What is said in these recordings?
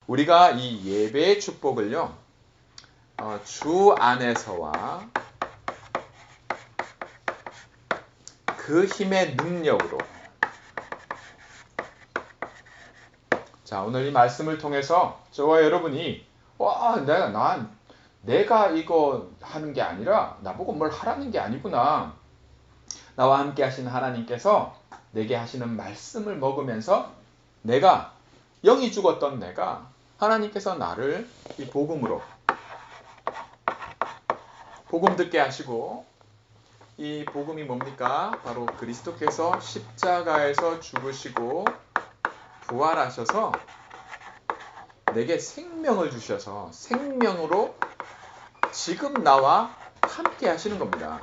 우리가 이 예배의 축복을요, 주 안에서와 그 힘의 능력으로. 자, 오늘 이 말씀을 통해서 저와 여러분이 내가 이거 하는 게 아니라 나보고 뭘 하라는 게 아니구나. 나와 함께 하시는 하나님께서 내게 하시는 말씀을 먹으면서 내가 영이 죽었던 내가 하나님께서 나를 이 복음으로 복음 듣게 하시고, 이 복음이 뭡니까? 바로 그리스도께서 십자가에서 죽으시고 부활하셔서 내게 생명을 주셔서 생명으로 지금 나와 함께 하시는 겁니다.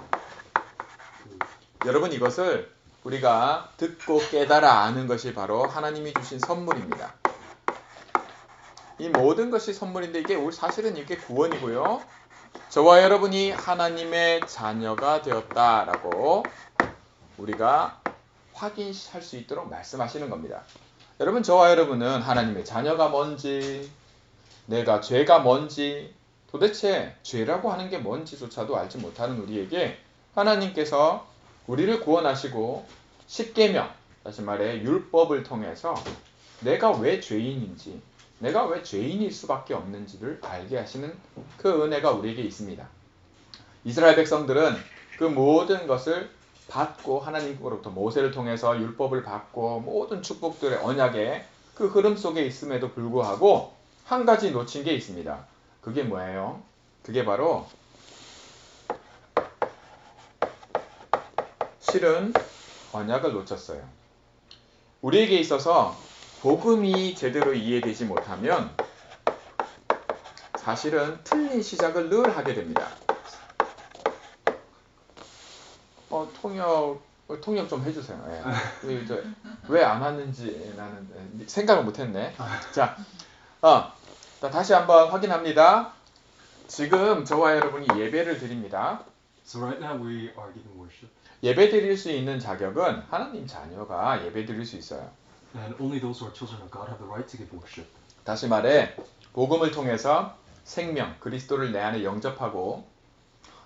여러분, 이것을 우리가 듣고 깨달아 아는 것이 바로 하나님이 주신 선물입니다. 이 모든 것이 선물인데 이게 사실은 이게 구원이고요. 저와 여러분이 하나님의 자녀가 되었다라고 우리가 확인할 수 있도록 말씀하시는 겁니다. 여러분, 저와 여러분은 하나님의 자녀가 뭔지, 내가 죄가 뭔지, 도대체 죄라고 하는 게 뭔지조차도 알지 못하는 우리에게 하나님께서 우리를 구원하시고 십계명, 다시 말해 율법을 통해서 내가 왜 죄인인지, 내가 왜 죄인일 수밖에 없는지를 알게 하시는 그 은혜가 우리에게 있습니다. 이스라엘 백성들은 그 모든 것을 받고 하나님으로부터 모세를 통해서 율법을 받고 모든 축복들의 언약의 그 흐름 속에 있음에도 불구하고 한 가지 놓친 게 있습니다. 그게 뭐예요? 그게 바로 실은 언약을 놓쳤어요. 우리에게 있어서 복음이 제대로 이해되지 못하면 사실은 틀린 시작을 늘 하게 됩니다. 통역 좀 해주세요. 예. 왜 안 왔는지 나는 생각을 못했네. 자, 다시 한번 확인합니다. 지금 저와 여러분이 예배를 드립니다. So right now we are giving worship. 예배 드릴 수 있는 자격은 하나님 자녀가 예배 드릴 수 있어요. And only those who are children of God have the right to give worship. 다시 말해 복음을 통해서 생명, 그리스도를 내 안에 영접하고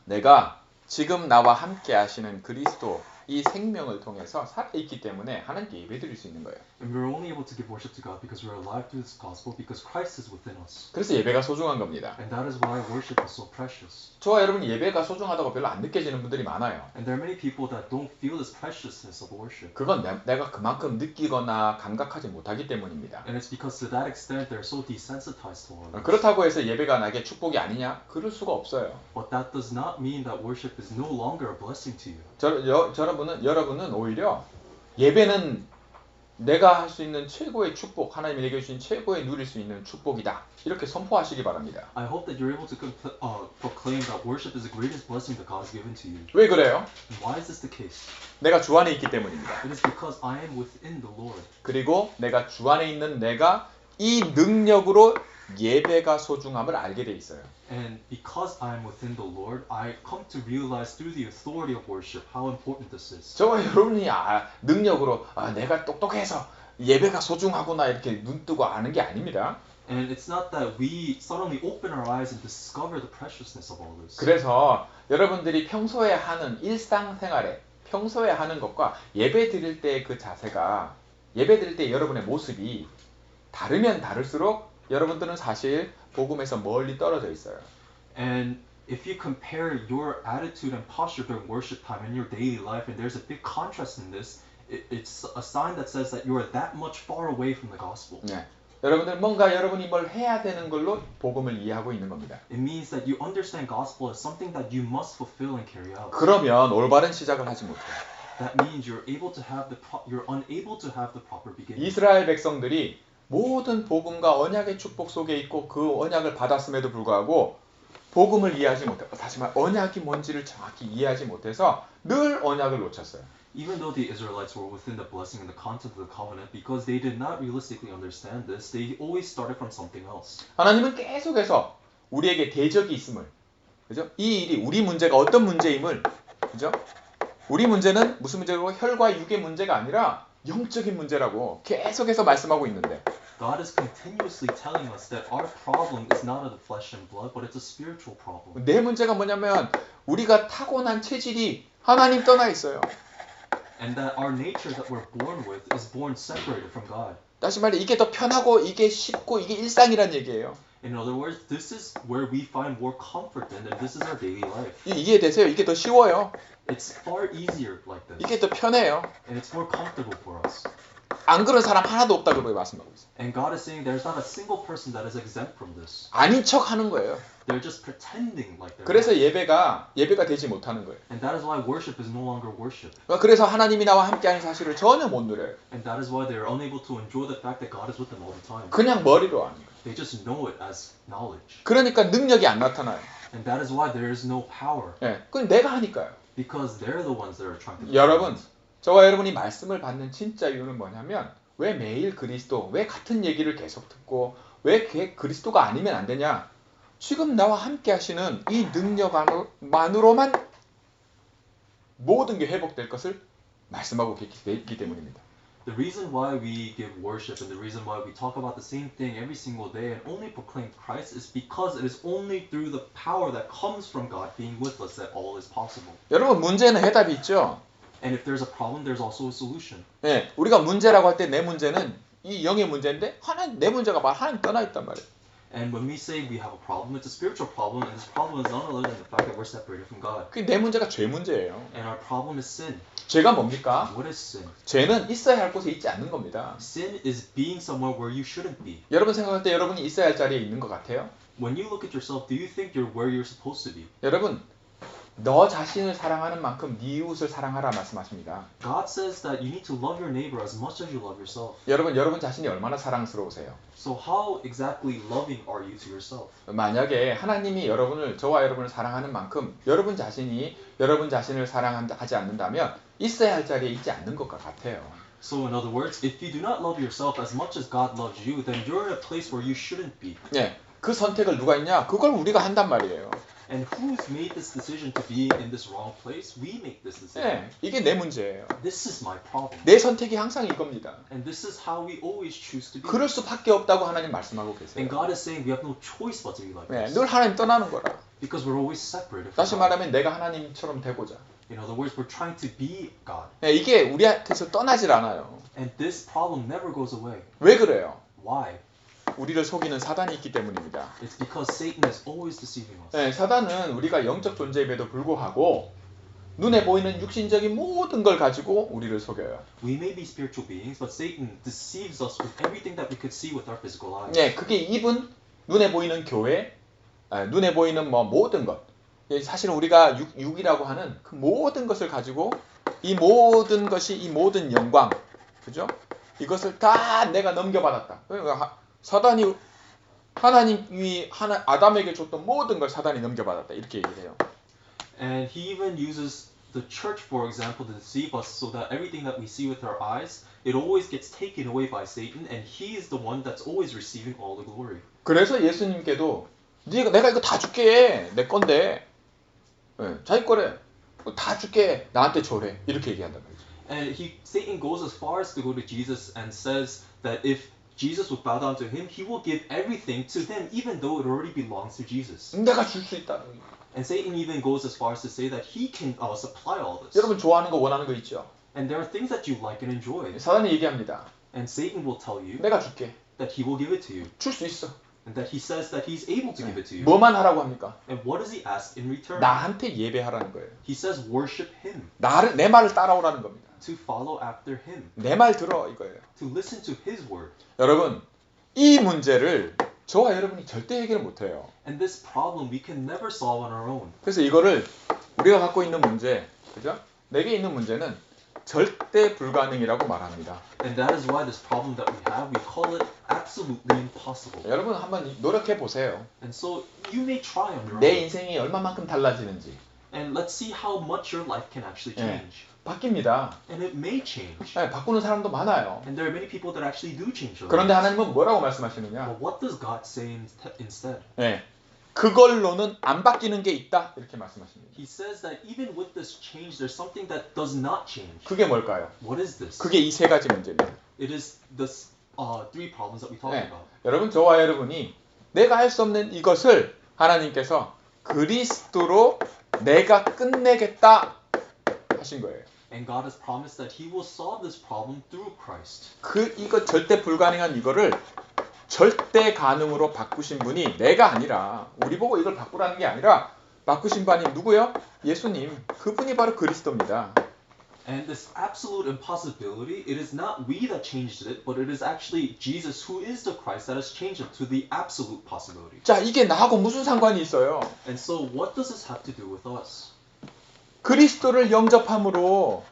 내가 지금 나와 함께 하시는 그리스도 이 생명을 통해서 살아있기 때문에 하나님께 예배드릴 수 있는 거예요. And we're only able to give worship to God because we're alive through this gospel because Christ is within us. 그래서 예배가 소중한 겁니다. And that is why worship is so precious. 저와 여러분 예배가 소중하다고 별로 안 느껴지는 분들이 많아요. And there are many people that don't feel this preciousness of worship. 그건 내가 그만큼 느끼거나 감각하지 못하기 때문입니다. And it's because to that extent they're so desensitized to all this. 그렇다고 해서 예배가 나에게 축복이 아니냐? 그럴 수가 없어요. But that does not mean that worship is no longer a blessing to you. 여러분은 오히려 예배는 내가 할 수 있는 최고의 축복, 하나님이 내게 주신 최고의 누릴 수 있는 축복이다. 이렇게 선포하시기 바랍니다. I hope that you're able to proclaim that worship is the greatest blessing that God has given to you. 왜 그래요? And why is this the case? 내가 주 안에 있기 때문입니다. It is because I am within the Lord. 그리고 내가 주 안에 있는 내가 이 능력으로 예배가 소중함을 알게 돼 있어요. And because I am within the Lord, I come to realize through the authority of worship how important this is. 저와 여러분이 능력으로 내가 똑똑해서 예배가 소중하구나 이렇게 눈 뜨고 아는 게 아닙니다. And it's not that we suddenly open our eyes and discover the preciousness of all this. 그래서 여러분들이 평소에 하는 일상생활에 평소에 하는 것과 예배 드릴 때 그 자세가 예배 드릴 때 여러분의 모습이 다르면 다를수록 여러분들은 사실 복음에서 멀리 떨어져 있어요. And if you compare your attitude and posture during worship time in your daily life, and there's a big contrast in this, it's a sign that says that you are that much far away from the gospel. 네. 여러분들 뭔가 여러분이 뭘 해야 되는 걸로 복음을 이해하고 있는 겁니다. It means that you understand gospel as something that you must fulfill and carry out. 그러면 올바른 시작을 하지 못해요. That means you're unable to have the proper beginning. 이스라엘 백성들이 모든 복음과 언약의 축복 속에 있고 그 언약을 받았음에도 불구하고 복음을 이해하지 못해서 다시 말해 언약이 뭔지를 정확히 이해하지 못해서 늘 언약을 놓쳤어요. Even though the Israelites were within the blessing and the content of the covenant, because they did not realistically understand this, they always started from something else. 하나님은 계속해서 우리에게 대적이 있음을, 그죠? 이 일이 우리 문제가 어떤 문제임을, 그죠? 우리 문제는 무슨 문제고 혈과 육의 문제가 아니라 영적인 문제라고 계속해서 말씀하고 있는데. God is continuously telling us that our problem is not of the flesh and blood, but it's a spiritual problem. 내 문제가 뭐냐면 우리가 타고난 체질이 하나님 떠나 있어요. And that our nature that we're born with is born separated from God. 다시 말해 이게 더 편하고 이게 쉽고 이게 일상이란 얘기예요. In other words, this is where we find more comfort in, and this is our daily life. 이해되세요? 이게 더 쉬워요. It's far easier like this, 이게 더 편해요. and it's more comfortable for us. 안 그런 사람 하나도 없다고 말씀하고 있어요. And God is saying there's not a single person that is exempt from this. 아닌 척 하는 거예요. They're just pretending like they're 그래서 not. 예배가 되지 못하는 거예요. And that is why worship is no longer worship. 그래서 하나님이 나와 함께하는 사실을 전혀 못 누려요. And that is why they're unable to enjoy the fact that God is with them all the time. 그냥 머리로 하는 거예요. They just know it as knowledge. 그러니까 능력이 안 나타나요. And that is why there is no power. 예, 그건 내가 하니까요. Because they're the ones that are trying to do 여러분, it. 저와 여러분이 말씀을 받는 진짜 이유는 뭐냐면 왜 매일 그리스도, 왜 같은 얘기를 계속 듣고 왜 그리스도가 아니면 안 되냐? 지금 나와 함께 하시는 이 능력만으로만 모든 게 회복될 것을 말씀하고 있기 때문입니다. The reason why we give worship and the reason why we talk about the same thing every single day and only proclaim Christ is because it is only through the power that comes from God being with us that all is possible. 여러분 문제는 해답이 있죠. And if there's a problem, there's also a solution. 예, 우리가 문제라고 할 때 내 문제는 이 영의 문제인데 하나님 내 문제가 하나님 떠나 있단 말이에요. And when we say we have a problem, it's a spiritual problem, and this problem is none other than the fact that we're separated from God. 그게 내 문제가 죄 문제예요. And our problem is sin. 죄가 뭡니까? What is sin? 죄는 있어야 할 곳에 있지 않는 겁니다. Sin is being somewhere where you shouldn't be. 여러분 생각할 때 여러분이 있어야 할 자리에 있는 것 같아요? When you look at yourself, do you think you're where you're supposed to be? 여러분 너 자신을 사랑하는 만큼 네 이웃을 사랑하라 말씀하십니다. God says that you need to love your neighbor as much as you love yourself. 여러분 자신이 얼마나 사랑스러우세요? So how exactly loving are you to yourself? 만약에 하나님이 저와 여러분을 사랑하는 만큼 여러분 자신이 여러분 자신을 사랑하지 않는다면 있어야 할 자리에 있지 않는 것 같아요. So in other words, if you do not love yourself as much as God loves you, then you're in a place where you shouldn't be. 예, 그 선택을 누가 했냐? 그걸 우리가 한단 말이에요. And who's made this decision to be in this wrong place? We make this decision. 예, 이게 내 문제예요. This is my problem. 내 선택이 항상 이겁니다. And this is how we always choose to be. 그럴 수밖에 없다고 하나님 말씀하고 계세요. And God is saying we have no choice but to be like 예, this. 늘 하나님 떠나는 거라. Because we're always separated from 다시 God. 말하면 내가 하나님처럼 되고자. In other words, we're trying to be God. 예, 이게 우리한테서 떠나질 않아요. And this problem never goes away. 왜 그래요? Why? 우리를 속이는 사단이 있기 때문입니다. It's because Satan is always deceiving us. 예, 사단은 우리가 영적 존재임에도 불구하고 눈에 보이는 육신적인 모든 걸 가지고 우리를 속여요. We may be spiritual beings, but Satan deceives us with everything that we could see with our physical eyes. 예, 그게 입은 눈에 보이는 교회, 눈에 보이는 모든 것. 예, 사실은 우리가 육이라고 하는 그 모든 것을 가지고 이 모든 것이 이 모든 영광, 그죠? 이것을 다 내가 넘겨받았다. 그러니까 사단이 하나님이 아담에게 줬던 모든 걸 사단이 넘겨받았다. 이렇게 얘기를 해요. And he even uses the church, for example, to deceive us so that everything that we see with our eyes, it always gets taken away by Satan, and he is the one that's always receiving all the glory. 그래서 예수님께도 내가 이거 다 줄게. 내 건데. 예, 자기 거래. 다 줄게. 나한테 줘래. 이렇게 얘기한단 말이죠. And Satan goes as far as to go to Jesus and says that if Jesus would bow down to him, he will give everything to him, even though it already belongs to Jesus. 내가 줄 수 있다. And Satan even goes as far as to say that he can supply all this. 여러분 좋아하는 거 원하는 거 있죠? And there are things that you like and enjoy. 사단이 얘기합니다. And Satan will tell you 내가 줄게. that he will give it to you. 줄 수 있어. And that he says that he's able to give it to you. 뭐만 하라고 합니까? And what does he ask in return? 나한테 예배하라는 거예요. He says worship him, 내 말을 따라오라는 겁니다. to follow after him, 내 말 들어 이거예요. to listen to his word. 여러분, 이 문제를 저와 여러분이 절대 해결 못해요. And this problem we can never solve on our own. 그래서 이거를 우리가 갖고 있는 문제, 그죠? 내게 있는 문제는 절대 불가능이라고 말합니다. And that is why this problem that we have, we call it absolutely impossible. 여러분 한번 노력해 보세요. And so you may try on your 내 own. 인생이 얼마만큼 달라지는지. And let's see how much your life can actually change. 바뀝니다. And it may change. 바꾸는 사람도 많아요. And there are many people that actually do change their 그런데 lives. 하나님은 뭐라고 말씀하시느냐? But what does God say instead? 그걸로는 안 바뀌는 게 있다. 이렇게 말씀하십니다. He says that even with this change, there's something that does not change. 그게 뭘까요? What is this? 그게 이 세 가지 문제입니다. It is the three problems that we talked 네. about. 여러분, 저와 여러분이 내가 할 수 없는 이것을 하나님께서 그리스도로 내가 끝내겠다 하신 거예요. And God has promised that He will solve this problem through Christ. 이거 절대 불가능한 이거를 절대 가능으로 바꾸신 분이 내가 아니라, 우리 보고 이걸 바꾸라는 게 아니라 바꾸신 분이 누구요? 예수님. 그분이 바로 그리스도입니다. And this absolute impossibility, it is not we that changed it, but it is actually Jesus who is the Christ that has changed it to the absolute possibility. 자, 이게 나하고 무슨 상관이 있어요? And so what does this have to do with us? 그리스도를 영접함으로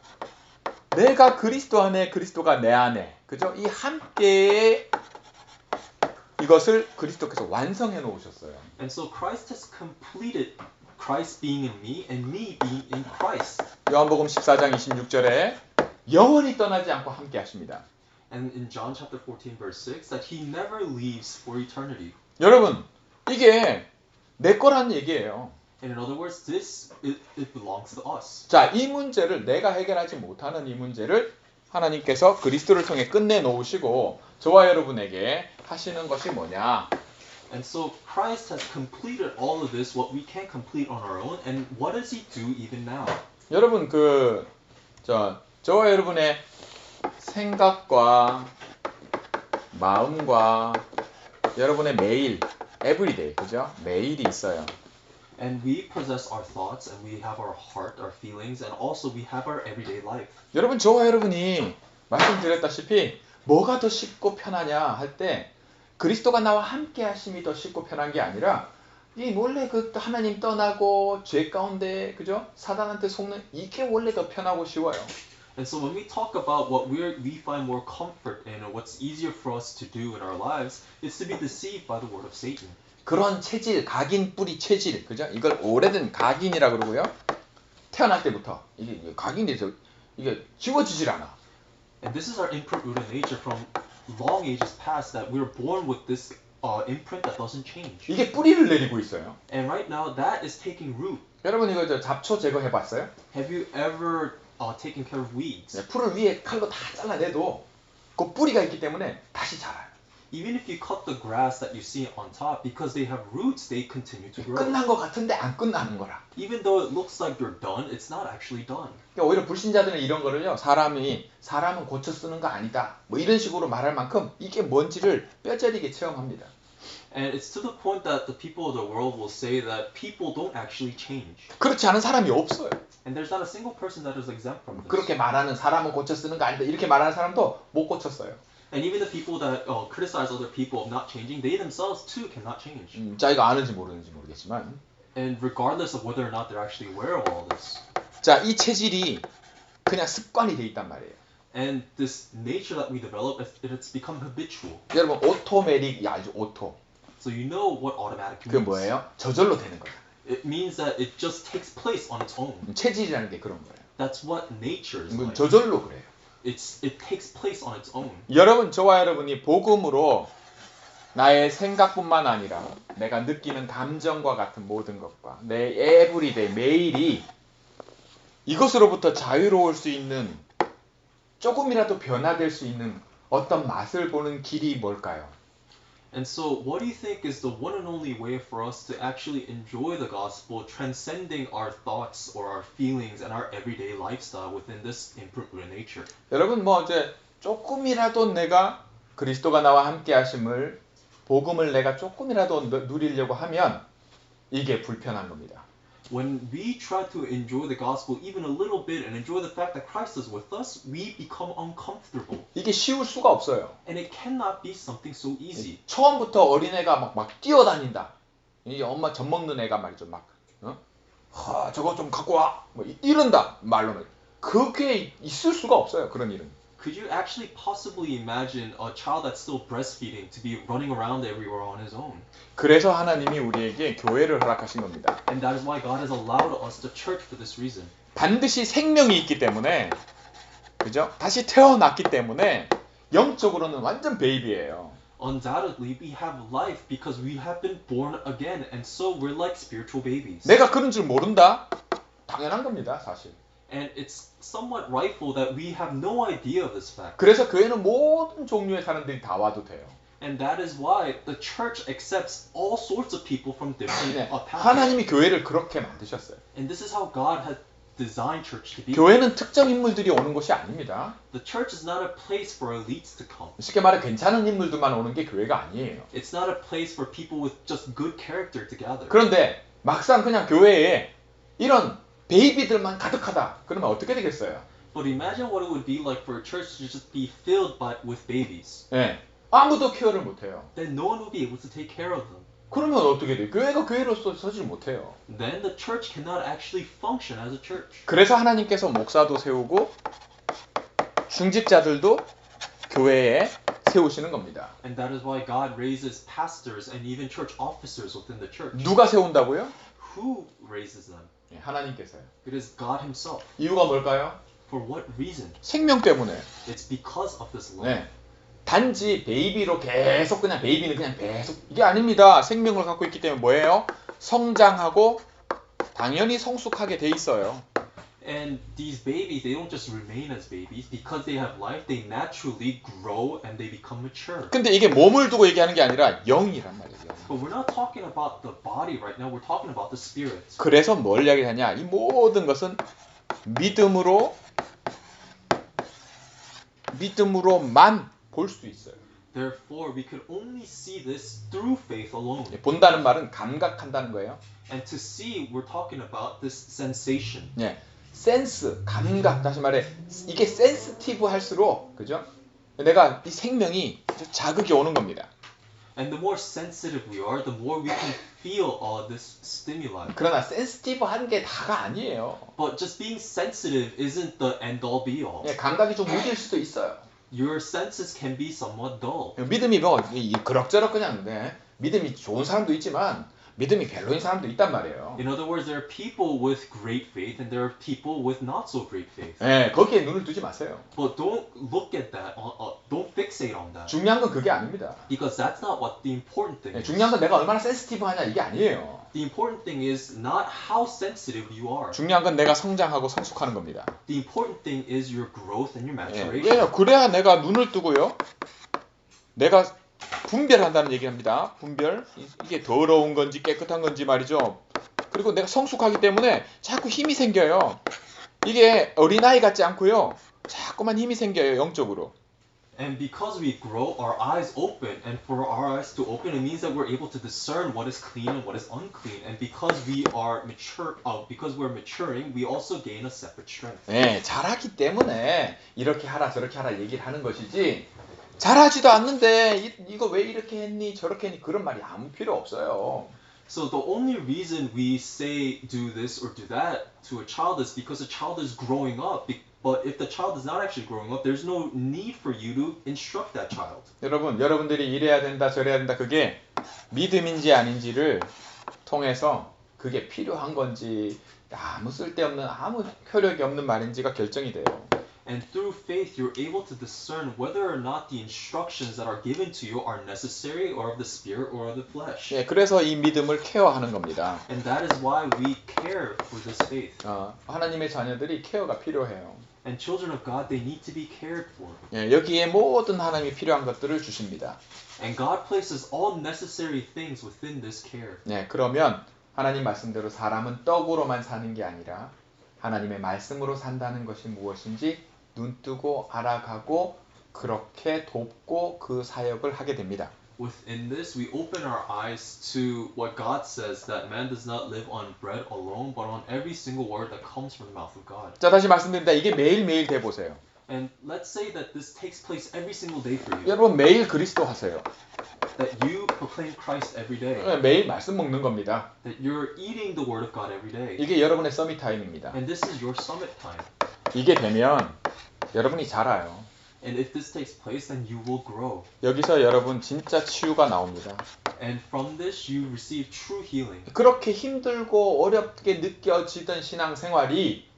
내가 그리스도 안에, 그리스도가 내 안에, 그죠? 이 함께의 이것을 그리스도께서 완성해 놓으셨어요. And so Christ has completed Christ being in me and me being in Christ. 요한복음 14장 26절에 영원히 떠나지 않고 함께 하십니다. And in John chapter 14 verse 6 that He never leaves for eternity. 여러분, 이게 내 거란 얘기예요. And in other words, this it belongs to us. 자, 이 문제를 내가 해결하지 못하는 이 문제를 하나님께서 그리스도를 통해 끝내 놓으시고 저와 여러분에게 하시는 것이 뭐냐? And so Christ has completed all of this, what we can't complete on our own. And what does He do even now? 여러분, 저와 여러분의 생각과 마음과 여러분의 매일, everyday, 그죠? 매일이 있어요. And we possess our thoughts, and we have our heart, our feelings, and also we have our everyday life. 여러분, 저와 여러분이 말씀드렸다시피 뭐가 더 쉽고 편하냐 할 때 그리스도가 나와 함께 하심이 더 쉽고 편한 게 아니라 이 원래 그 하나님 떠나고 죄 가운데, 그죠? 사단한테 속는 이게 원래 더 편하고 쉬워요. And so when we talk about what we find more comfort in, or what's easier for us to do in our lives, is to be deceived by the word of Satan. 그런 체질, 각인 뿌리 체질, 그죠? 이걸 오래된 각인이라 그러고요. 태어날 때부터 이게 각인이 돼서 이게 지워지질 않아. And this is our imprint-rooted nature from long ages past, that we're born with this imprint that doesn't change. 이게 뿌리를 내리고 있어요. And right now, that is taking root. 여러분, 이거 잡초 제거해봤어요? Have you ever taken care of weeds? 풀을 위에 칼로 다 잘라내도 그 뿌리가 있기 때문에 다시 자라요. Even if you cut the grass that you see on top, because they have roots, they continue to grow. 끝난 것 같은데 안 끝나는 거라. Even though it looks like they're done, it's not actually done. 그러니까 오히려 불신자들은 이런 거를요, 사람은 고쳐 쓰는 거 아니다, 뭐 이런 식으로 말할 만큼 이게 뭔지를 뼈저리게 체험합니다. And it's to the point that the people of the world will say that people don't actually change. 그렇지 않은 사람이 없어요. And there's not a single person that is exempt from this. 그렇게 말하는 사람은 고쳐 쓰는 거 아니다, 이렇게 말하는 사람도 못 고쳤어요. And even the people that criticize other people of not changing, they themselves too cannot change. 자, 이거 아는지 모르는지 모르겠지만, And regardless of whether or not they're actually aware of all this. 자, 이 체질이 그냥 습관이 돼 있단 말이에요. And this nature that we develop, it's become habitual. 여러분, 오토매틱이 알죠? 오토. So you know what automatic 그게 means. 뭐예요? 저절로 되는 거예요. It means that it just takes place on its own. 체질이라는 게 그런 거예요. That's what nature is 이건 like. 저절로 그래요. It takes place on its own. 여러분, 저와 여러분이 복음으로 나의 생각뿐만 아니라 내가 느끼는 감정과 같은 모든 것과 내 에브리데이, 매일이 이것으로부터 자유로울 수 있는, 조금이라도 변화될 수 있는 어떤 맛을 보는 길이 뭘까요? And so what do you think is the one and only way for us to actually enjoy the gospel, transcending our thoughts or our feelings and our everyday lifestyle within this impermanent nature? 여러분, 이제 조금이라도 내가 그리스도가 나와 함께 하심을, 복음을 내가 조금이라도 누리려고 하면 이게 불편한 겁니다. When we try to enjoy the gospel even a little bit and enjoy the fact that Christ is with us, we become uncomfortable. 이게 쉬울 수가 없어요. And it cannot be something so easy. 처음부터 어린애가 막 뛰어다닌다. 이 엄마 젖 먹는 애가 말이죠. 저거 좀 갖고 와. 이런다. 말로는. 그게 있을 수가 없어요. 그런 일은. Could you actually possibly imagine a child that's still breastfeeding to be running around everywhere on his own? 그래서 하나님이 우리에게 교회를 허락하신 겁니다. And that is why God has allowed us the church for this reason. 반드시 생명이 있기 때문에, 그죠? 다시 태어났기 때문에 영적으로는 완전 베이비예요. Undoubtedly, we have life because we have been born again, and so we're like spiritual babies. 내가 그런 줄 모른다? 당연한 겁니다, 사실. And it's somewhat rightful that we have no idea of this fact. 그래서 교회는 모든 종류의 사람들이 다 와도 돼요. And that is why the church accepts all sorts of people from different 네, paths. 하나님이 교회를 그렇게 만드셨어요. And this is how God has designed church to be. 교회는 특정 인물들이 오는 곳이 아닙니다. The church is not a place for elites to come. 쉽게 말해 괜찮은 인물들만 오는 게 교회가 아니에요. It's not a place for people with just good character to gather. 그런데 막상 그냥 교회에 이런 베이비들만 가득하다. 그러면 어떻게 되겠어요? But imagine what it would be like for a church to just be filled with babies. 네, 아무도 케어를 못해요. Then no one will be able to take care of them. 그러면 어떻게 돼요? 교회가 교회로서 서질 못해요. Then the church cannot actually function as a church. 그래서 하나님께서 목사도 세우고 중직자들도 교회에 세우시는 겁니다. And that is why God raises pastors and even church officers within the church. 누가 세운다고요? Who raises them? 네, 하나님께서요. It is God himself. 이유가 뭘까요? For what reason? 생명 때문에. It's because of this love. 네. 단지 베이비로 계속 그냥 베이비는 그냥 계속 이게 아닙니다. 생명을 갖고 있기 때문에 뭐예요? 성장하고 당연히 성숙하게 돼 있어요. And these babies, they don't just remain as babies. Because they have life, they naturally grow and they become mature. 근데 이게 몸을 두고 얘기하는 게 아니라 영이란 말이에요. But we're not talking about the body right now. We're talking about the spirit. 그래서 뭘 이야기하냐? 이 모든 것은 믿음으로만 볼 수 있어요. Therefore, we could only see this through faith alone. 본다는 말은 감각한다는 거예요. And to see, we're talking about this sensation. 예, 센스, 감각, 다시 말해 이게 센시티브 할수록 그죠? 내가 이 생명이 자극이 오는 겁니다. And the more sensitive we are, the more we can feel all this stimuli. 그러나 센시티브 하는 게 다가 아니에요. But just being sensitive isn't the end-all be-all. 예, 감각이 좀 무딜 수도 있어요. Your senses can be somewhat dull. 믿음이 뭐 그럭저럭 그냥 믿음이 좋은 사람도 있지만 믿음이 별로인 사람도 있단 말이에요. In other words, there are people with great faith and there are people with not so great faith. 예, 거기에 눈을 두지 마세요. But don't look at that. Don't fixate on that. 중요한 건 그게 아닙니다. Because that's not what the important thing 예, is. 중요한 건 내가 얼마나 센시티브하냐 이게 아니에요. The important thing is not how sensitive you are. 중요한 건 내가 성장하고 성숙하는 겁니다. The important thing is your growth and your 예, maturation. 왜요? 그래야 내가 눈을 뜨고요. 내가 분별한다는 얘기합니다. 분별. 이게 더러운 건지 깨끗한 건지 말이죠. 그리고 내가 성숙하기 때문에 자꾸 힘이 생겨요. 이게 어린아이 같지 않고요. 자꾸만 힘이 생겨요. 영적으로. And because we grow, our eyes open. And for our eyes to open, it means that we're able to discern what is clean and what is unclean. And because we are because we're maturing, we also gain a separate strength. 네, 잘하기 때문에 이렇게 하라 저렇게 하라 얘기를 하는 것이지 잘하지도 않는데 이거 왜 이렇게 했니 저렇게 했니 그런 말이 아무 필요 없어요. So the only reason we say do this or do that to a child is because the child is growing up. But if the child is not actually growing up, there's no need for you to instruct that child. 여러분들이 이래야 된다 저래야 된다 그게 믿음인지 아닌지를 통해서 그게 필요한 건지 아무 쓸데없는 아무 효력이 없는 말인지가 결정이 돼요. And through faith, you're able to discern whether or not the instructions that are given to you are necessary or of the spirit or of the flesh. 예, 그래서 이 믿음을 케어하는 겁니다. And that is why we care for this faith. 하나님의 자녀들이 케어가 필요해요. And children of God, they need to be cared for. 예, 여기에 모든 하나님이 필요한 것들을 주십니다. And God places all necessary things within this care. 예, 그러면 하나님 말씀대로 사람은 떡으로만 사는 게 아니라 하나님의 말씀으로 산다는 것이 무엇인지 눈뜨고 알아가고 그렇게 돕고 그 사역을 하게 됩니다. Within this, we open our eyes to what God says, that man does not live on bread alone, but on every single word that comes from the mouth of God. 자, 다시 말씀드립니다. 이게 매일매일 돼 보세요. And let's say that this takes place every single day for you. 여러분 매일 그리스도 하세요. That you proclaim Christ every day. 예, 매일 말씀 먹는 겁니다. That you're eating the word of God every day. 이게 여러분의 서밋 타임입니다. And this is your summit time. 이게 되면 여러분이 자라요. And if this takes place, then you will grow. 여기서 여러분 진짜 치유가 나옵니다. And from this, you receive true healing. 그렇게 힘들고 어렵게 느껴지던 신앙생활이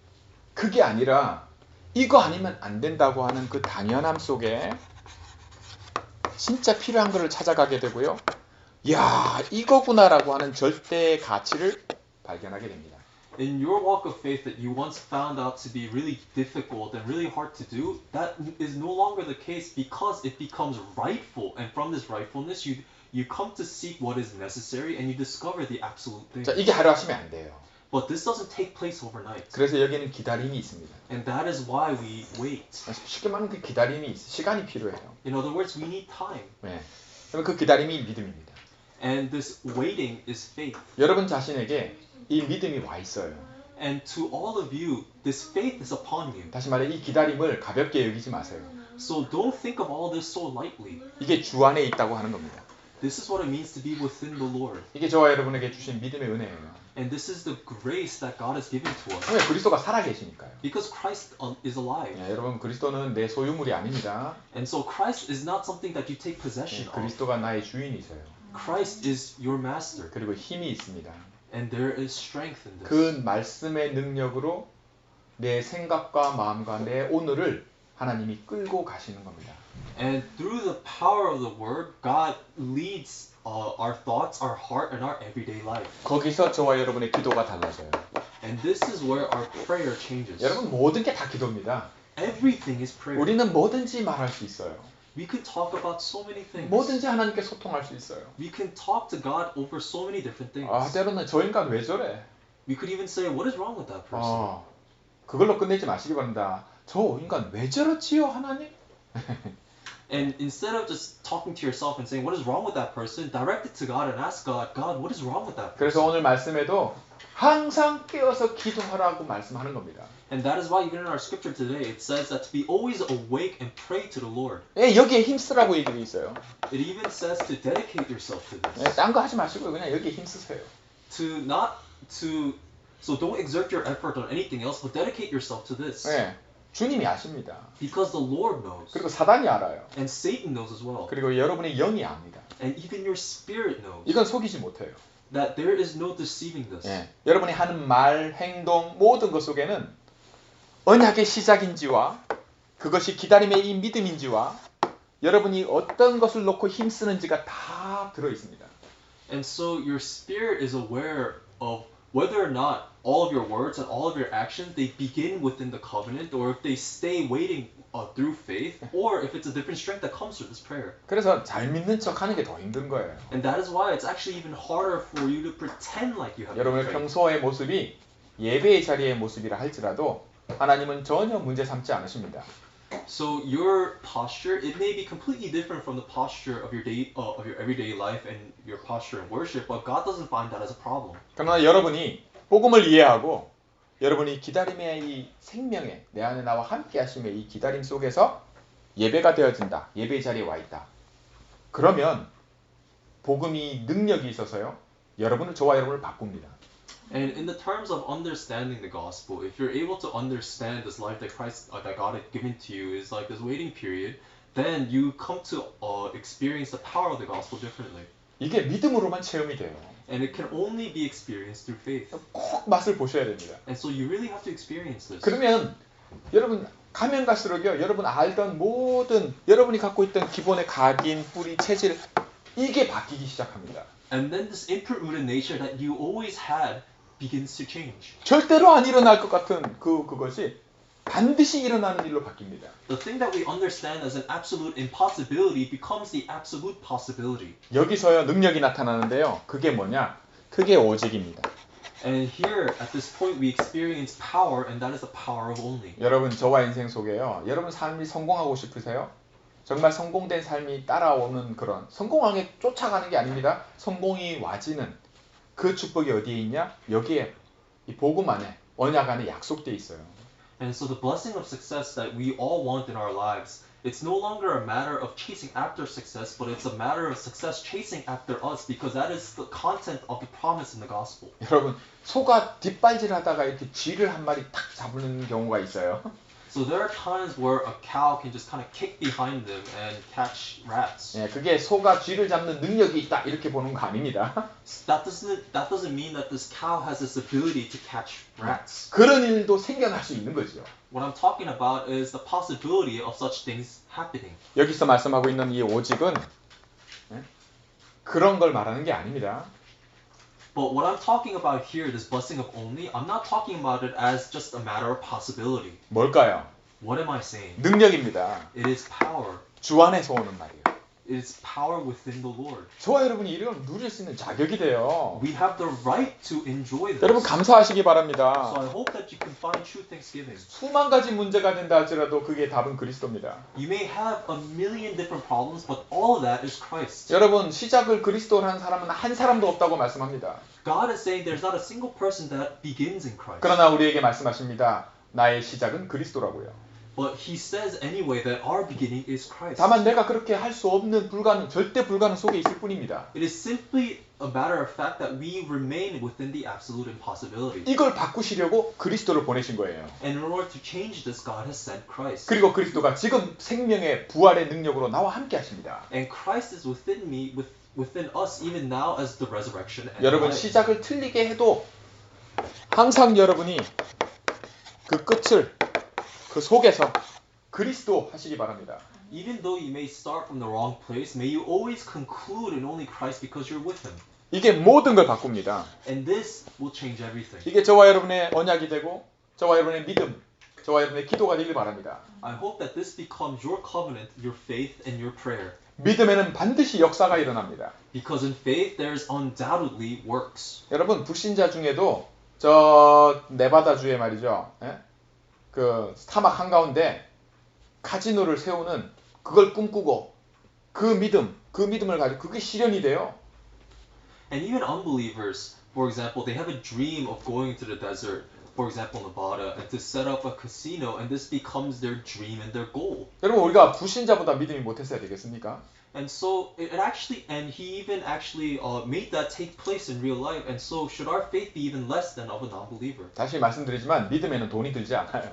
그게 아니라 이거 아니면 안 된다고 하는 그 당연함 속에 진짜 필요한 것을 찾아가게 되고요. 야, 이거구나라고 하는 절대의 가치를 발견하게 됩니다. in your walk of faith that you once found out to be really difficult and really hard to do, that is no longer the case because it becomes rightful. And from this rightfulness, you come to seek what is necessary and you discover the absolute thing. 자, 이게 하루아침에 안 돼요. But this doesn't take place overnight. 그래서 여기는 기다림이 있습니다. And that is why we wait. 쉽게 말하면 그 기다림이 시간이 필요해요. In other words, we need time. 네. 그러면 그 기다림이 믿음입니다. And this waiting is faith. 여러분 자신에게 이 믿음이 와 있어요. And to all of you, this faith is upon you. 다시 말해 이 기다림을 가볍게 여기지 마세요. So don't think of all this so lightly. 이게 주 안에 있다고 하는 겁니다. This is what it means to be within the Lord. 이게 저와 여러분에게 주신 믿음의 은혜예요. And this is the grace that God has given to us. 왜? 그리스도가 살아계시니까요. Because Christ is alive. 네, 여러분 그리스도는 내 소유물이 아닙니다. And so Christ is not something that you take possession of. 그리스도가 나의 주인이세요. Christ is your master. 그리고 힘이 있습니다. And there is strength in this. 그 말씀의 능력으로 내 생각과 마음과 내 오늘을 하나님이 끌고 가시는 겁니다. And through the power of the word, God leads our thoughts, our heart, and our everyday life. 거기서 저와 여러분의 기도가 달라져요. And this is where our prayer changes. 여러분 모든 게 다 기도입니다. Everything is prayer. 우리는 뭐든지 말할 수 있어요. We could talk about so many things. 뭐든지 하나님께 소통할 수 있어요. We can talk to God over so many different things. 아, 때로는 저 인간 왜 저래? We could even say, what is wrong with that person? 그걸로 끝내지 마시기 바랍니다. 저 인간 왜 저렇지요, 하나님? And instead of just talking to yourself and saying, what is wrong with that person, direct it to God and ask God, God, what is wrong with that person? 그래서 오늘 말씀에도 항상 깨어서 기도하라고 말씀하는 겁니다. And that is why even in our scripture today, it says that to be always awake and pray to the Lord. 예, 여기에 힘쓰라고 얘기돼 있어요. It even says to dedicate yourself to this. 예, 딴 거 하지 마시고 그냥 여기에 힘쓰세요. So don't exert your effort on anything else, but dedicate yourself to this. 예, 주님이 아십니다. Because the Lord knows. 그리고 사단이 알아요. And Satan knows as well. 그리고 여러분의 영이 압니다. And even your spirit knows. 이건 속이지 못해요. That there is no deceiving this. 예, 여러분이 하는 말, 행동 모든 것 속에는 언약의 시작인지와 그것이 기다림의 이 믿음인지와 여러분이 어떤 것을 놓고 힘쓰는지가 다 들어 있습니다. And so your spirit is aware of whether or not all of your words and all of your actions they begin within the covenant, or if they stay waiting through faith, or if it's a different strength that comes through this prayer. 그래서 잘 믿는 척 하는 게 더 힘든 거예요. And that is why it's actually even harder for you to pretend like you have 여러분의 faith. 평소의 모습이 예배의 자리의 모습이라 할지라도 하나님은 전혀 문제 삼지 않으십니다. So your posture, it may be completely different from the posture of your everyday life and your posture in worship, but God doesn't find that as a problem. 그러나 여러분이 복음을 이해하고 여러분이 기다림의 이 생명에 내 안에 나와 함께 하심의 이 기다림 속에서 예배가 되어진다. 예배의 자리에 와 있다. 그러면 복음이 능력이 있어서요. 저와 여러분을 바꿉니다. And in the terms of understanding the gospel, if you're able to understand this life that that God had given to you is like this waiting period, then you come to experience the power of the gospel differently. 이게 믿음으로만 체험이 돼요. And it can only be experienced through faith. 꼭 맛을 보셔야 됩니다. And so you really have to experience this. 그러면 여러분 가면 갈수록요. 여러분 알던 모든 여러분이 갖고 있던 기본의 각인, 뿌리, 체질 이게 바뀌기 시작합니다. And then this input-rooted nature that you always had begins to change. 절대로 안 일어날 것 같은 그것이 반드시 일어나는 일로 바뀝니다. The thing that we understand as an absolute impossibility becomes the absolute possibility. 여기서요 능력이 나타나는데요. 그게 뭐냐? 그게 오직입니다. And here at this point we experience power, and that is the power of only. 여러분 저와 인생 속에요. 여러분 삶이 성공하고 싶으세요? 정말 성공된 삶이 따라오는 그런 성공하게 쫓아가는 게 아닙니다. 성공이 와지는 그 축복이 어디에 있냐? 여기에 이 복음 안에 언약 안에 약속돼 있어요. And so the blessing of success that we all want in our lives, it's no longer a matter of chasing after success, but it's a matter of success chasing after us, because that is the content of the promise in the gospel. 여러분 소가 뒷발질하다가 이렇게 쥐를 한 마리 탁 잡는 경우가 있어요. So there are times where a cow can just kind of kick behind them and catch rats. 예, 그게 소가 쥐를 잡는 능력이 있다 이렇게 보는 거 아닙니다. That doesn't mean that this cow has this ability to catch rats. 그런 일도 생겨날 수 있는 거죠. What I'm talking about is the possibility of such things happening. 여기서 말씀하고 있는 이 오직은 그런 걸 말하는 게 아닙니다. But what I'm talking about here, this blessing of only, I'm not talking about it as just a matter of possibility. 뭘까요? What am I saying? 능력입니다. It is power. 주 안에서 오는 말이에요. It is power within the Lord. 저와 여러분이 이걸 누릴 수 있는 자격이 돼요. We have the right to enjoy this. 여러분 감사하시기 So 바랍니다. I hope that you can find true thanksgiving. 수만 가지 문제가 된다 할지라도 그게 답은 그리스도입니다. You may have a million different problems, but all of that is Christ. 여러분 시작을 그리스도로 한 사람은 한 사람도 없다고 말씀합니다. God is saying there's not a single person that begins in Christ. 그러나 우리에게 말씀하십니다. 나의 시작은 그리스도라고요. But he says anyway that our beginning is Christ. 다만 내가 그렇게 할 수 없는 불가능, 절대 불가능 속에 있을 뿐입니다. It is simply a matter of fact that we remain within the absolute impossibility. 이걸 바꾸시려고 그리스도를 보내신 거예요. And in order to change this, God has sent Christ. 그리고 그리스도가 지금 생명의 부활의 능력으로 나와 함께 하십니다. And Christ is within me, within us, even now as the resurrection and 여러분 life. 시작을 틀리게 해도 항상 여러분이 그 끝을 그 속에서 그리스도 하시기 바랍니다. Even though you may start from the wrong place, may you always conclude in only Christ because you're with Him. 이게 모든 걸 바꿉니다. And this will change everything. 이게 저와 여러분의 언약이 되고 저와 여러분의 믿음, 저와 여러분의 기도가 되길 바랍니다. I hope that this becomes your covenant, your faith, and your prayer. 믿음에는 반드시 역사가 일어납니다. Because in faith there is undoubtedly works. 여러분 불신자 중에도 저 네바다주에 말이죠. 예? 그 사막 한가운데 카지노를 세우는 그걸 꿈꾸고 그 믿음을 가지고 그게 실현이 돼요. And even unbelievers, for example, they have a dream of going to the desert, for example, Nevada, and to set up a casino, and this becomes their dream and their goal. 여러분 우리가 불신자보다 믿음이 못했어야 되겠습니까? And so it actually, and he even actually made that take place in real life. And so should our faith be even less than of a non-believer? 다시 말씀드리지만 믿음에는 돈이 들지 않아요.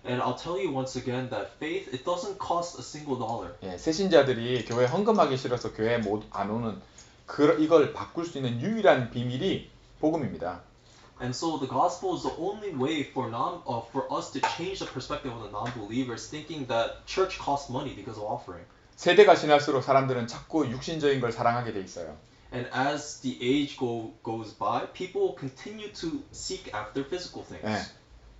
And I'll tell you once again that faith, it doesn't cost a single dollar. 예, 새신자들이 교회 헌금하기 싫어서 교회에 못 안 오는 이걸 바꿀 수 있는 유일한 비밀이 복음입니다. And so the gospel is the only way for us to change the perspective of the non-believers, thinking that church costs money because of offering. 세대가 지날수록 사람들은 자꾸 육신적인 걸 사랑하게 돼 있어요. And as the age goes by, people continue to seek after physical things. 예,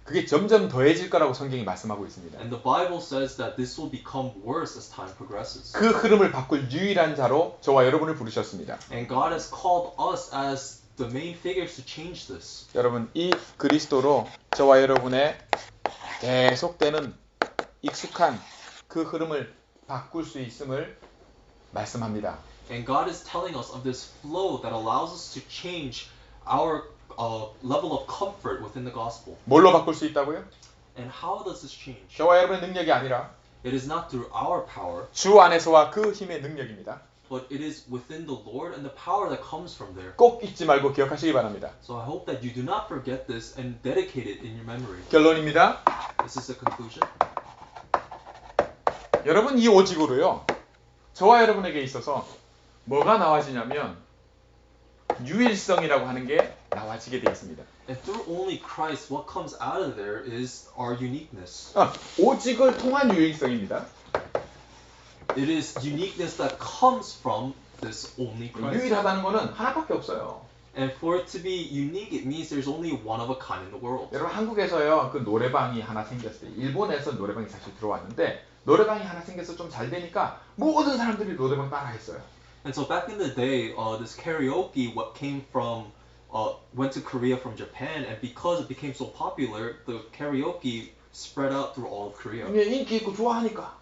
그게 점점 더해질 거라고 성경이 말씀하고 있습니다. And the Bible says that this will become worse as time progresses. 그 흐름을 바꿀 유일한 자로 저와 여러분을 부르셨습니다. And God has called us as the main figures to change this. 여러분 이 그리스도로 저와 여러분의 계속되는 익숙한 그 흐름을 바꿀 수 있음을 말씀합니다. And God is telling us of this flow that allows us to change our level of comfort within the gospel. 뭘로 바꿀 수 있다고요? And how does this change? 저와 여러분의 능력이 아니라 It is not through our power, 주 안에서와 그 힘의 능력입니다. but it is within the Lord and the power that comes from there. 꼭 잊지 말고 기억하시기 바랍니다. So I hope that you do not forget this and dedicate it in your memory. 결론입니다. This is the conclusion. 여러분 이 오직으로요. 저와 여러분에게 있어서 뭐가 나와지냐면 유일성이라고 하는 게 나와지게 되어 있습니다. And through only Christ, what comes out of there is our uniqueness. 오직을 통한 유일성입니다. It is uniqueness that comes from this only Christ. 유일하다는 거는 하나밖에 없어요. And for it to be unique, it means there's only one of a kind in the world. 여러분 한국에서요 그 노래방이 하나 생겼어요. 일본에서 노래방이 사실 들어왔는데 노래방이 하나 생겨서 좀 잘 되니까 모든 사람들이 노래방 따라했어요. And so back in the day, this karaoke came from went to Korea from Japan, and because it became so popular, the karaoke spread out through all of Korea. 이게 인기 있고 좋아하니까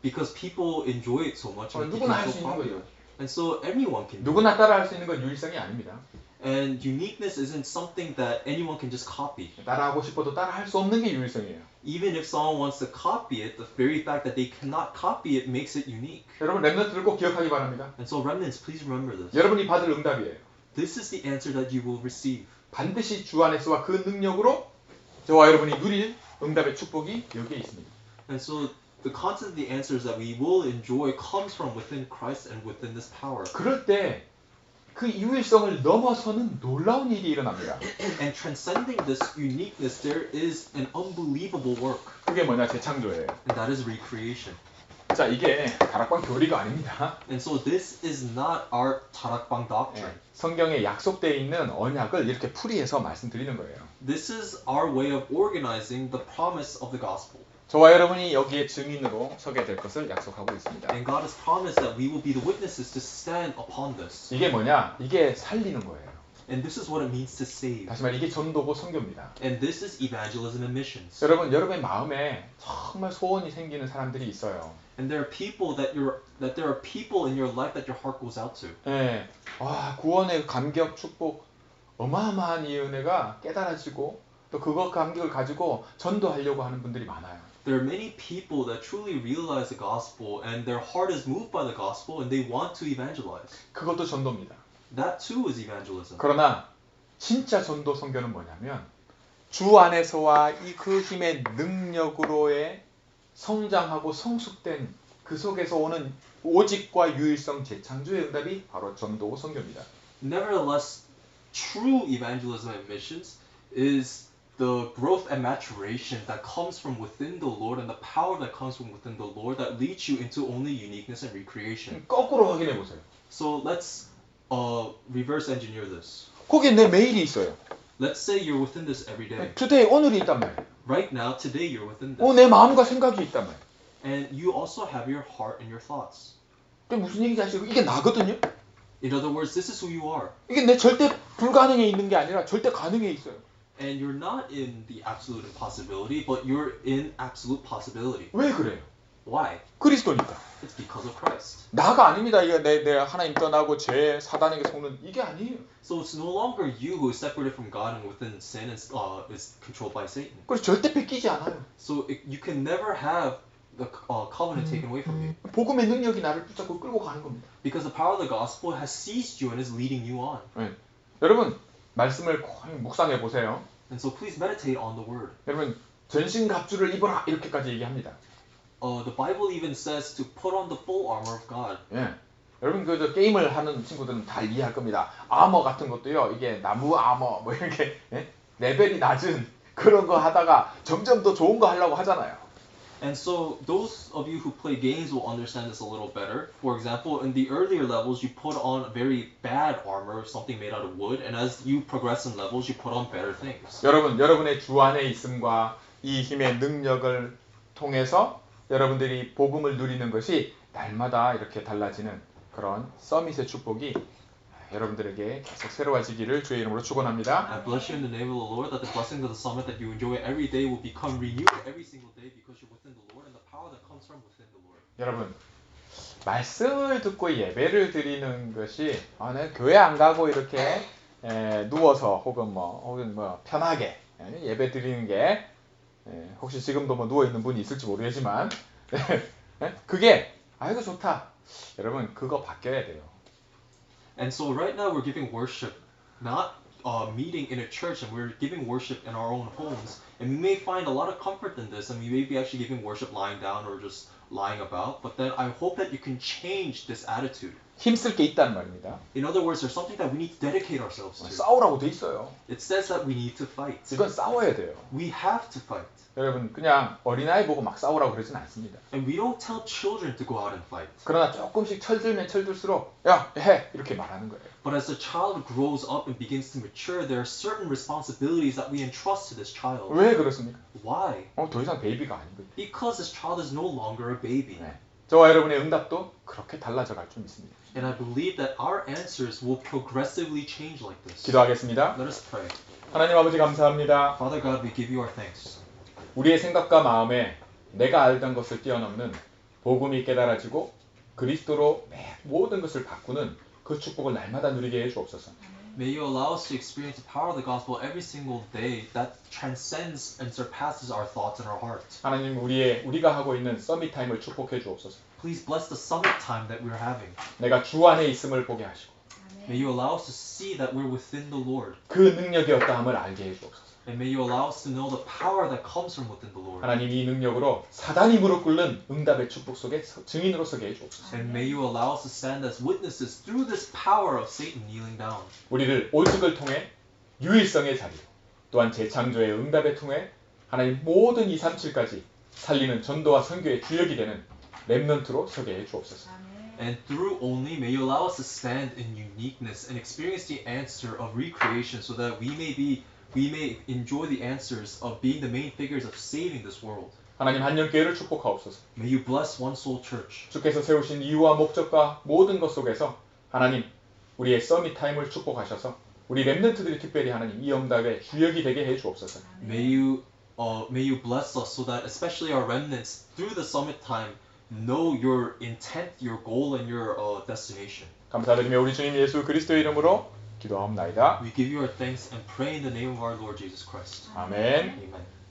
Because people enjoy it so much, and it 누구나 할 became 수 so 있는 popular. 거죠. And so everyone can do it. 누구나 따라할 수 있는 건 유일성이 아닙니다. And uniqueness isn't something that anyone can just copy. 따라하고 싶어도 따라할 수 없는 게 유일성이에요. Even if someone wants to copy it, the very fact that they cannot copy it makes it unique. 여러분 렘넌트를 꼭 기억하기 바랍니다. And so remnants, please remember this. 여러분이 받을 응답이에요. This is the answer that you will receive. 반드시 주 안에서와 그 능력으로 저와 여러분이 누릴 응답의 축복이 여기에 있습니다. And so the content of the answers that we will enjoy comes from within Christ and within this power. 그럴 때 그 유일성을 넘어서는 놀라운 일이 일어납니다. And transcending this uniqueness, there is an unbelievable work. 그게 뭐냐? 재창조예요. And that is recreation. 자, 이게 다락방 교리가 아닙니다. And so this is not our 다락방 예, doctrine. 성경에 약속되어 있는 언약을 이렇게 풀이해서 말씀드리는 거예요. This is our way of organizing the promise of the gospel. 저와 여러분이 여기에 증인으로 서게 될 것을 약속하고 있습니다. And God has promised that we will be the witnesses to stand upon this. 이게 뭐냐? 이게 살리는 거예요. And this is what it means to save. 다시 말해 이게 전도고 선교입니다. And this is evangelism and missions. 여러분의 마음에 정말 소원이 생기는 사람들이 있어요. And there are people that there are people in your life that your heart goes out to. 예, 와, 구원의 감격, 축복, 어마어마한 이 은혜가 깨달아지고 또 그거 감격을 가지고 전도하려고 하는 분들이 많아요. There are many people that truly realize the gospel and their heart is moved by the gospel and they want to evangelize. 그것도 전도입니다. That too is evangelism. 그러나 진짜 전도 선교는 뭐냐면 주 안에서와 이 그 힘의 능력으로의 성장하고 성숙된 그 속에서 오는 오직과 유일성 재창조의 응답이 바로 전도고 선교입니다. Nevertheless, true evangelism and missions is the growth and maturation that comes from within the Lord and the power that comes from within the Lord that leads you into only uniqueness and recreation. 거꾸로 확인해 보세요. So let's reverse engineer this. 거기에 내 메일이 있어요. Let's say you're within this every day. today 오늘이 있단 말이에요. Right now, today you're within this. 내 마음과 생각이 있단 말이에요. And you also have your heart and your thoughts. 그게 무슨 얘기인지 아시고 이게 나거든요. In other words, this is who you are. 이게 내 절대 불가능에 있는 게 아니라 절대 가능에 있어요. And you're not in the absolute impossibility, but you're in absolute possibility. 왜 그래요? Why? 그리스도니까. It's because of Christ. 나가 아닙니다. 이게 내 하나님 떠나고 죄 사단에게 속는 이게 아니에요. So it's no longer you who is separated from God and within sin and is controlled by Satan. 그래서 절대 뺏기지 않아요. So you can never have the covenant taken away from you. 복음의 능력이 나를 붙잡고 끌고 가는 겁니다. Because the power of the gospel has seized you and is leading you on. 여러분 말씀을 묵상해 보세요. And so please meditate on the word. 여러분 전신갑주를 입어라 이렇게까지 얘기합니다. The Bible even says to put on the full armor of God. 예. 여러분 그 게임을 하는 친구들은 다 이해할 겁니다. 아머 같은 것도요. 이게 나무 아머 뭐 이렇게 레벨이 낮은 그런 거 하다가 점점 더 좋은 거 하려고 하잖아요. And so those of you who play games will understand this a little better. For example, in the earlier levels, you put on very bad armor, something made out of wood, and as you progress in levels, you put on better things. 여러분의 주 안에 있음과 이 힘의 능력을 통해서 여러분들이 복음을 누리는 것이 날마다 이렇게 달라지는 그런 서밋의 축복이 여러분들에게 계속 새로워지기를 주의 이름으로 축원합니다. I bless you in the name of the Lord that the blessings of the summit that you enjoy every day will become renewed every single day because you're within the Lord and the power that comes from within the Lord. 여러분 말씀을 듣고 예배를 드리는 것이 내가 교회 안 가고 이렇게 누워서 혹은 편하게 예배 드리는 게 혹시 지금도 누워 있는 분이 있을지 모르겠지만 그게 아이고 좋다. 여러분 그거 바뀌어야 돼요. And so right now we're giving worship, not meeting in a church, and we're giving worship in our own homes. And we may find a lot of comfort in this, and we may be actually giving worship lying down or just lying about. But then I hope that you can change this attitude. 힘쓸 게 있단 말입니다. In other words, there's something that we need to dedicate ourselves to. 싸우라고 돼 있어요. It says that we need to fight. 이건 싸워야 돼요. We have to fight. 여러분 그냥 어린아이 보고 막 싸우라고 그러진 않습니다. And we don't tell children to go out and fight. 그러나 조금씩 철들면 철들수록 야, 해! 이렇게 말하는 거예요. But as the child grows up and begins to mature, there are certain responsibilities that we entrust to this child. 왜 그렇습니까? Why? 더 이상 베이비가 아닌 거예요. Because this child is no longer a baby. 저와 여러분의 응답도 그렇게 달라져 갈 줄 믿습니다. And I believe that our answers will progressively change like this. 기도하겠습니다. Let us pray. 하나님 아버지 감사합니다. Father God, we give you our thanks. 우리의 생각과 마음에 내가 알던 것을 뛰어넘는 복음이 깨달아지고 그리스도로 모든 것을 바꾸는 그 축복을 날마다 누리게 해 주옵소서. May you allow us to experience the power of the gospel every single day that transcends and surpasses our thoughts and our hearts. 하나님 우리가 하고 있는 서밋 타임을 축복해 주옵소서. Please bless the summit time that we're having. 내가 주 안에 있음을 보게 하시고 May you allow us to see that we're within the Lord. 그 능력이 어떠함을 알게 해 주옵소서. And may you allow us to know the power that comes from within the Lord. 하나님 이 능력으로 사단이 무릎 꿇는 응답의 축복 속에 증인으로 서게 해 주옵소서. And may you allow us to stand as witnesses through this power of Satan kneeling down. 우리를 오직을 통해 유일성의 자리로 또한 재창조의 응답을 통해 하나님 모든 237까지 살리는 전도와 선교의 주역이 되는 렘넌트로 서게 해 주옵소서. And through only may you allow us to stand in uniqueness and experience the answer of recreation so that we may enjoy the answers of being the main figures of saving this world. 하나님 한영교회를 축복하옵소서. May you bless One Soul Church. 주께서 세우신 이유와 목적과 모든 것 속에서 하나님 우리의 서밋 타임을 축복하셔서 우리 렘넌트들이 특별히 하나님 이 영답의 주역이 되게 해 주옵소서. May you bless us so that especially our remnants through the summit time know your intent, your goal, and your destination. 감사드리며 우리 주님 예수 그리스도의 이름으로 기도하옵나이다. We give you our thanks and pray in the name of our Lord Jesus Christ. 아멘. Amen.